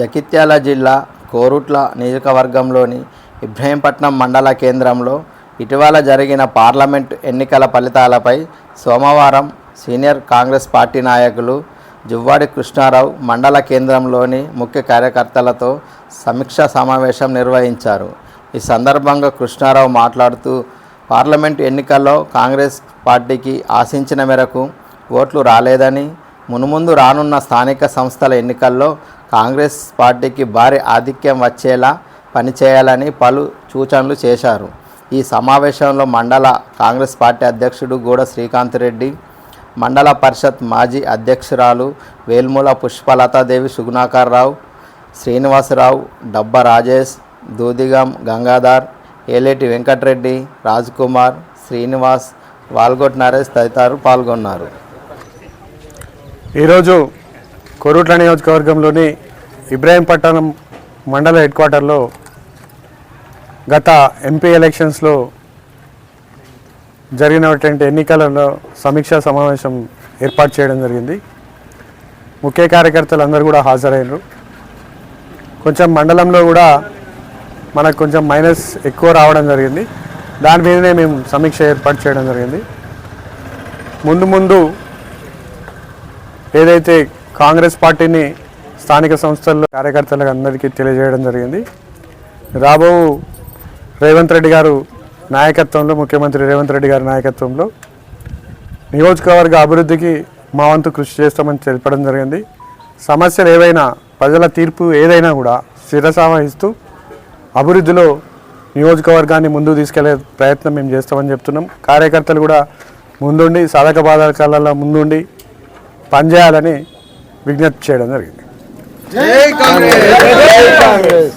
జగిత్యాల జిల్లా కోరుట్ల నియోజకవర్గంలోని ఇబ్రహీంపట్నం మండల కేంద్రంలో ఇటీవల జరిగిన పార్లమెంటు ఎన్నికల ఫలితాలపై సోమవారం సీనియర్ కాంగ్రెస్ పార్టీ నాయకులు జువ్వాడి కృష్ణారావు మండల కేంద్రంలోని ముఖ్య కార్యకర్తలతో సమీక్షా సమావేశం నిర్వహించారు. ఈ సందర్భంగా కృష్ణారావు మాట్లాడుతూ పార్లమెంటు ఎన్నికల్లో కాంగ్రెస్ పార్టీకి ఆశించిన మేరకు ఓట్లు రాలేదని, మున్ముందు రానున్న స్థానిక సంస్థల ఎన్నికల్లో కాంగ్రెస్ పార్టీకి భారీ ఆధిక్యం వచ్చేలా పనిచేయాలని పలు సూచనలు చేశారు. ఈ సమావేశంలో మండల కాంగ్రెస్ పార్టీ అధ్యక్షుడు గూడ శ్రీకాంత్ రెడ్డి, మండల పరిషత్ మాజీ అధ్యక్షురాలు వేల్ముల పుష్పలతాదేవి, సుగుణాకర్ రావు, శ్రీనివాసరావు, డబ్బ రాజేష్, దూదిగం గంగాధర్, ఏలేటి వెంకటరెడ్డి, రాజ్కుమార్, శ్రీనివాస్, వాల్గొట్ నరేష్ తదితరులు పాల్గొన్నారు. ఈరోజు కోరుట్ల నియోజకవర్గంలోని ఇబ్రహీంపట్నం మండల హెడ్ క్వార్టర్లో గత ఎంపీ ఎలక్షన్స్లో జరిగినటువంటి ఎన్నికలలో సమీక్షా సమావేశం ఏర్పాటు చేయడం జరిగింది. ముఖ్య కార్యకర్తలు అందరూ కూడా హాజరయ్యారు. కొంచెం మండలంలో కూడా మనకు కొంచెం మైనస్ ఎక్కువ రావడం జరిగింది. దాని మీదనే మేము సమీక్ష ఏర్పాటు చేయడం జరిగింది. ముందు ఏదైతే కాంగ్రెస్ పార్టీని స్థానిక సంస్థల్లో కార్యకర్తలకు అందరికీ తెలియజేయడం జరిగింది. రాబో రేవంత్ రెడ్డి గారు నాయకత్వంలో, ముఖ్యమంత్రి రేవంత్ రెడ్డి గారి నాయకత్వంలో నియోజకవర్గ అభివృద్ధికి మా వంతు కృషి చేస్తామని తెలపడం జరిగింది. సమస్యలు ఏవైనా, ప్రజల తీర్పు ఏదైనా కూడా శిరసావహిస్తూ అభివృద్ధిలో నియోజకవర్గాన్ని ముందుకు తీసుకెళ్లే ప్రయత్నం మేము చేస్తామని చెప్తున్నాం. కార్యకర్తలు కూడా ముందుండి సాధక బాధకాలలో ముందుండి పనిచేయాలని విజ్ఞప్తి చేయడం జరిగింది. జై కాంగ్రెస్.